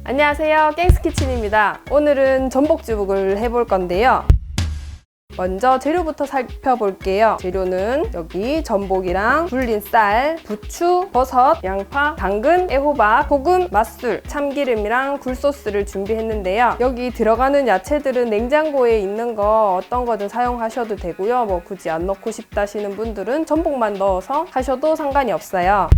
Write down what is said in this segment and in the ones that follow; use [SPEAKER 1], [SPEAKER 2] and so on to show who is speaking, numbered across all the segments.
[SPEAKER 1] 안녕하세요, 갱스키친입니다. 오늘은 전복죽을 해볼 건데요. 먼저 재료부터 살펴볼게요. 재료는 여기 전복이랑 불린 쌀, 부추, 버섯, 양파, 당근, 애호박, 소금, 맛술, 참기름이랑 굴소스를 준비했는데요. 여기 들어가는 야채들은 냉장고에 있는 거 어떤 거든 사용하셔도 되고요. 뭐 굳이 안 넣고 싶다 하시는 분들은 전복만 넣어서 하셔도 상관이 없어요.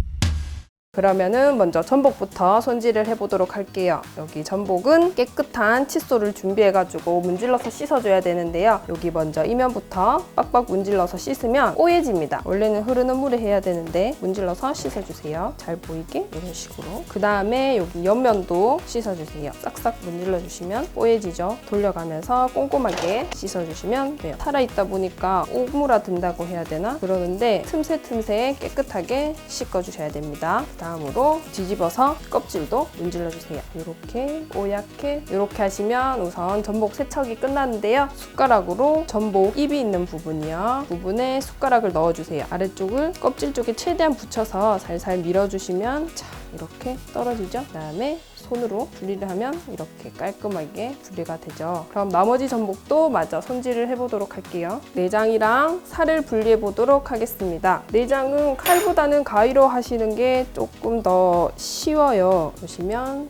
[SPEAKER 1] 그러면은 먼저 전복부터 손질을 해보도록 할게요. 여기 전복은 깨끗한 칫솔을 준비해가지고 문질러서 씻어줘야 되는데요. 여기 먼저 이면부터 빡빡 문질러서 씻으면 뽀얘집니다. 원래는 흐르는 물에 해야 되는데 문질러서 씻어주세요. 잘 보이게 이런 식으로. 그 다음에 여기 옆면도 씻어주세요. 싹싹 문질러주시면 뽀얘지죠. 돌려가면서 꼼꼼하게 씻어주시면 돼요. 살아있다 보니까 오므라든다고 해야 되나? 그러는데 틈새 깨끗하게 씻어주셔야 됩니다. 다음으로 뒤집어서 껍질도 문질러주세요. 이렇게 뽀얗게 이렇게 하시면 우선 전복 세척이 끝났는데요. 숟가락으로 전복 입이 있는 부분에 숟가락을 넣어주세요. 아래쪽을 껍질 쪽에 최대한 붙여서 살살 밀어주시면 자, 이렇게 떨어지죠. 그 다음에 손으로 분리를 하면 이렇게 깔끔하게 분리가 되죠. 그럼 나머지 전복도 마저 손질을 해보도록 할게요. 내장이랑 살을 분리해 보도록 하겠습니다. 내장은 칼보다는 가위로 하시는 게 조금 더 쉬워요. 보시면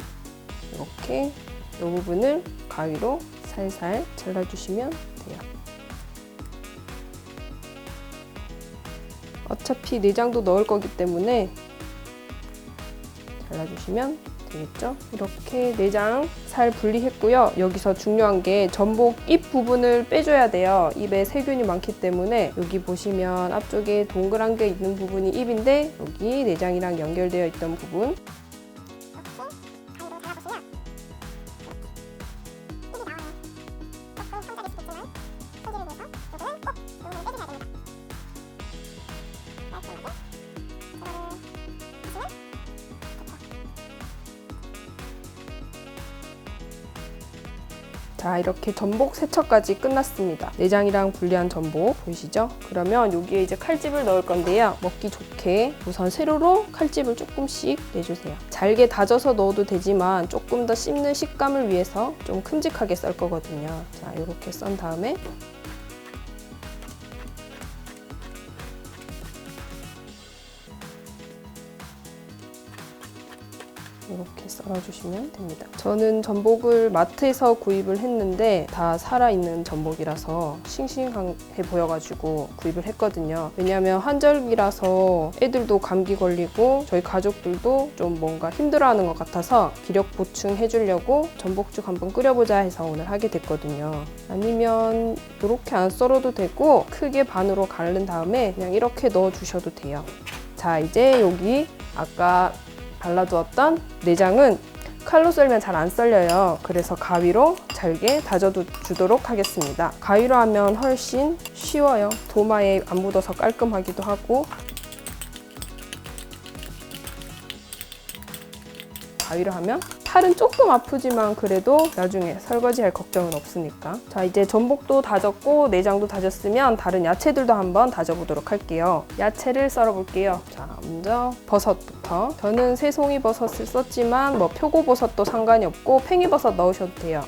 [SPEAKER 1] 이렇게 이 부분을 가위로 살살 잘라주시면 돼요. 어차피 내장도 넣을 거기 때문에 잘라주시면 되겠죠? 이렇게 내장 살 분리했고요. 여기서 중요한 게 전복 입 부분을 빼줘야 돼요. 입에 세균이 많기 때문에 여기 보시면 앞쪽에 동그란 게 있는 부분이 입인데 여기 내장이랑 연결되어 있던 부분 자, 이렇게 전복 세척까지 끝났습니다. 내장이랑 분리한 전복 보이시죠? 그러면 여기에 이제 칼집을 넣을 건데요. 먹기 좋게 우선 세로로 칼집을 조금씩 내주세요. 잘게 다져서 넣어도 되지만 조금 더 씹는 식감을 위해서 좀 큼직하게 썰 거거든요. 자, 이렇게 썬 다음에 이렇게 썰어주시면 됩니다. 저는 전복을 마트에서 구입을 했는데 다 살아있는 전복이라서 싱싱해 보여가지고 구입을 했거든요. 왜냐하면 환절기라서 애들도 감기 걸리고 저희 가족들도 좀 뭔가 힘들어하는 것 같아서 기력 보충해주려고 전복죽 한번 끓여보자 해서 오늘 하게 됐거든요. 아니면 이렇게 안 썰어도 되고 크게 반으로 가른 다음에 그냥 이렇게 넣어주셔도 돼요. 자, 이제 여기 아까 발라두었던 내장은 칼로 썰면 잘 안 썰려요. 그래서 가위로 잘게 다져주도록 하겠습니다. 가위로 하면 훨씬 쉬워요. 도마에 안 묻어서 깔끔하기도 하고 가위로 하면 팔은 조금 아프지만 그래도 나중에 설거지할 걱정은 없으니까. 자, 이제 전복도 다졌고 내장도 다졌으면 다른 야채들도 한번 다져보도록 할게요. 야채를 썰어볼게요. 자, 먼저 버섯부터. 저는 새송이 버섯을 썼지만 뭐 표고버섯도 상관이 없고 팽이버섯 넣으셔도 돼요.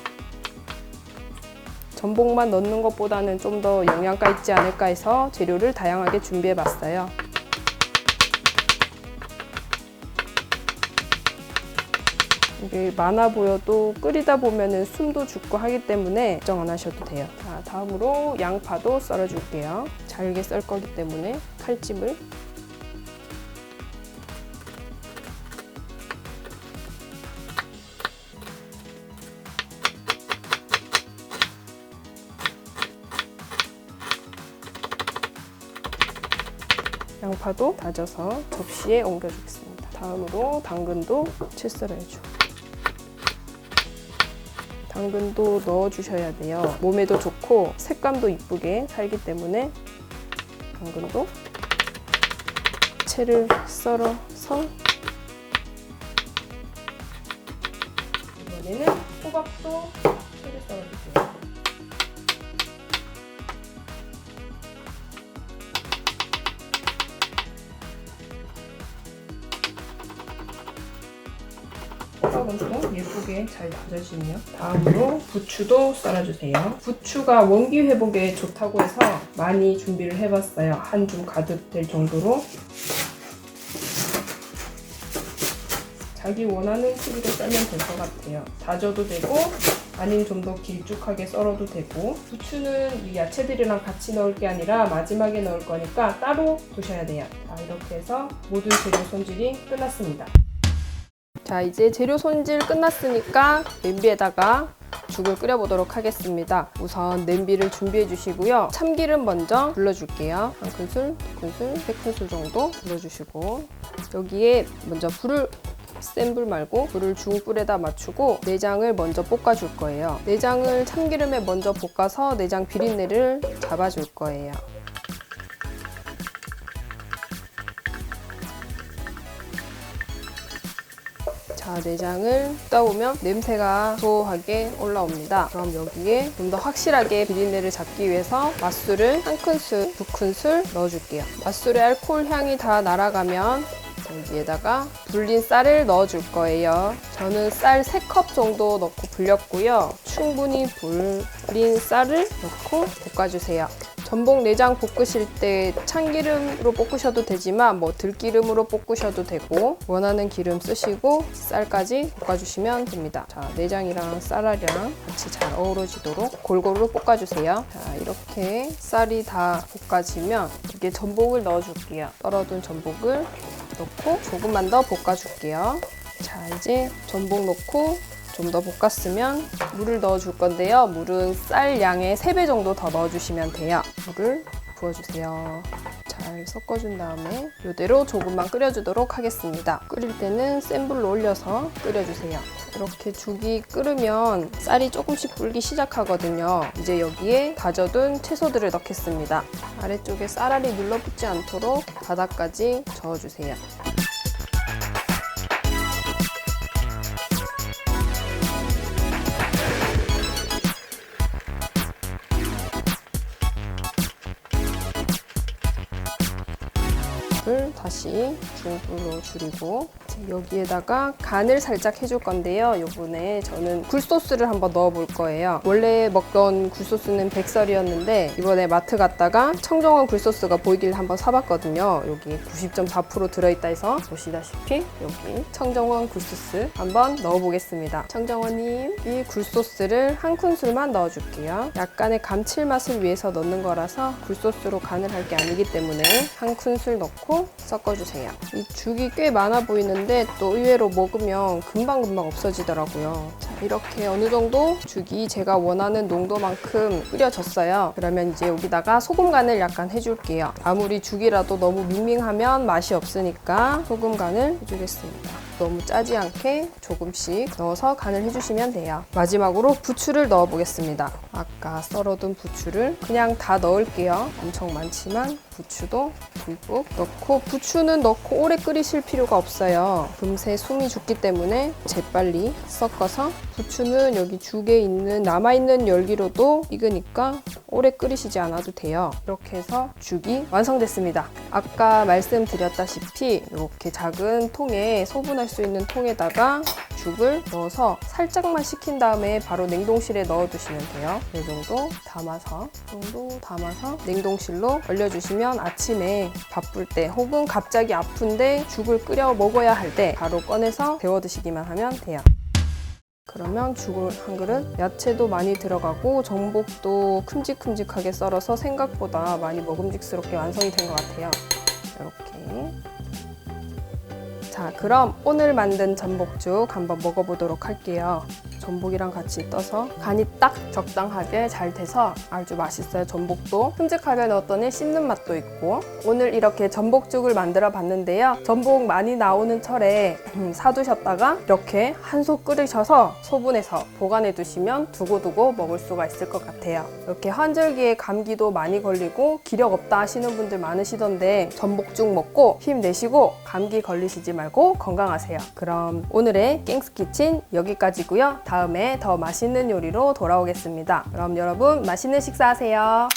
[SPEAKER 1] 전복만 넣는 것보다는 좀 더 영양가 있지 않을까 해서 재료를 다양하게 준비해봤어요. 이게 많아 보여도 끓이다 보면은 숨도 죽고 하기 때문에 걱정 안 하셔도 돼요. 자, 다음으로 양파도 썰어줄게요. 잘게 썰 거기 때문에 칼집을 양파도 다져서 접시에 옮겨주겠습니다. 다음으로 당근도 채 썰어야죠. 당근도 넣어주셔야 돼요. 몸에도 좋고 색감도 이쁘게 살기 때문에 당근도 채를 썰어서 이번에는 호박도 채를 썰어주세요. 호박은 전복도 예쁘게 잘 다져지네요. 다음으로 부추도 썰어주세요. 부추가 원기 회복에 좋다고 해서 많이 준비를 해봤어요. 한 줌 가득 될 정도로. 자기 원하는 크기로 썰면 될 것 같아요. 다져도 되고 아니면 좀 더 길쭉하게 썰어도 되고. 부추는 이 야채들이랑 같이 넣을 게 아니라 마지막에 넣을 거니까 따로 두셔야 돼요. 자, 이렇게 해서 모든 재료 손질이 끝났습니다. 자, 이제 재료 손질 끝났으니까 냄비에다가 죽을 끓여보도록 하겠습니다. 우선 냄비를 준비해 주시고요. 참기름 먼저 불러줄게요. 한 큰술, 두 큰술, 세 큰술 정도 불러주시고, 여기에 먼저 센 불 말고 불을 중불에다 맞추고 내장을 먼저 볶아줄 거예요. 내장을 참기름에 먼저 볶아서 내장 비린내를 잡아줄 거예요. 자, 내장을 볶다 보면 냄새가 고소하게 올라옵니다. 그럼 여기에 좀 더 확실하게 비린내를 잡기 위해서 맛술을 한 큰술, 두 큰술 넣어줄게요. 맛술의 알코올 향이 다 날아가면 여기에다가 불린 쌀을 넣어줄 거예요. 저는 쌀 3컵 정도 넣고 불렸고요. 충분히 불린 쌀을 넣고 볶아주세요. 전복 내장 볶으실 때 참기름으로 볶으셔도 되지만 들기름으로 볶으셔도 되고, 원하는 기름 쓰시고 쌀까지 볶아주시면 됩니다. 자, 내장이랑 쌀알이랑 같이 잘 어우러지도록 골고루 볶아주세요. 자, 이렇게 쌀이 다 볶아지면 이게 전복을 넣어줄게요. 썰어둔 전복을 넣고 조금만 더 볶아줄게요. 자, 이제 전복 넣고 좀 더 볶았으면 물을 넣어줄 건데요. 물은 쌀 양의 3배 정도 더 넣어주시면 돼요. 물을 부어주세요. 잘 섞어준 다음에 이대로 조금만 끓여주도록 하겠습니다. 끓일 때는 센 불로 올려서 끓여주세요. 이렇게 죽이 끓으면 쌀이 조금씩 불기 시작하거든요. 이제 여기에 다져둔 채소들을 넣겠습니다. 아래쪽에 쌀알이 눌러붙지 않도록 바닥까지 저어주세요. 불을 다시 중불로 줄이고, 여기에다가 간을 살짝 해줄 건데요. 이번에 저는 굴소스를 한번 넣어볼 거예요. 원래 먹던 굴소스는 백설이었는데 이번에 마트 갔다가 청정원 굴소스가 보이길래 한번 사봤거든요. 여기 90.4% 들어있다 해서 보시다시피 여기 청정원 굴소스 한번 넣어보겠습니다. 청정원님, 이 굴소스를 한 큰술만 넣어줄게요. 약간의 감칠맛을 위해서 넣는 거라서 굴소스로 간을 할 게 아니기 때문에 한 큰술 넣고 섞어주세요. 이 죽이 꽤 많아 보이는데 또 의외로 먹으면 금방금방 없어지더라고요. 자, 이렇게 어느 정도 죽이 제가 원하는 농도만큼 끓여졌어요. 그러면 이제 여기다가 소금 간을 약간 해줄게요. 아무리 죽이라도 너무 밍밍하면 맛이 없으니까 소금 간을 해주겠습니다. 너무 짜지 않게 조금씩 넣어서 간을 해주시면 돼요. 마지막으로 부추를 넣어보겠습니다. 아까 썰어둔 부추를 그냥 다 넣을게요. 엄청 많지만 부추도 듬뿍 넣고, 부추는 넣고 오래 끓이실 필요가 없어요. 금세 숨이 죽기 때문에 재빨리 섞어서, 부추는 여기 죽에 있는 남아있는 열기로도 익으니까 오래 끓이시지 않아도 돼요. 이렇게 해서 죽이 완성됐습니다. 아까 말씀드렸다시피 이렇게 작은 통에, 소분할 수 있는 통에다가 죽을 넣어서 살짝만 식힌 다음에 바로 냉동실에 넣어두시면 돼요. 이 정도 담아서 냉동실로 얼려주시면 아침에 바쁠 때 혹은 갑자기 아픈데 죽을 끓여 먹어야 할 때 바로 꺼내서 데워 드시기만 하면 돼요. 그러면 죽을 한 그릇, 야채도 많이 들어가고 전복도 큼직큼직하게 썰어서 생각보다 많이 먹음직스럽게 완성이 된 것 같아요. 이렇게. 자, 그럼 오늘 만든 전복죽 한번 먹어보도록 할게요. 전복이랑 같이 떠서 간이 딱 적당하게 잘 돼서 아주 맛있어요. 전복도 큼직하게 넣었더니 씹는 맛도 있고. 오늘 이렇게 전복죽을 만들어 봤는데요. 전복 많이 나오는 철에 사두셨다가 이렇게 한솥 끓이셔서 소분해서 보관해 두시면 두고두고 먹을 수가 있을 것 같아요. 이렇게 환절기에 감기도 많이 걸리고 기력 없다 하시는 분들 많으시던데 전복죽 먹고 힘내시고 감기 걸리시지 말고 건강하세요. 그럼 오늘의 갱스키친 여기까지고요. 다음에 더 맛있는 요리로 돌아오겠습니다. 그럼 여러분 맛있는 식사하세요.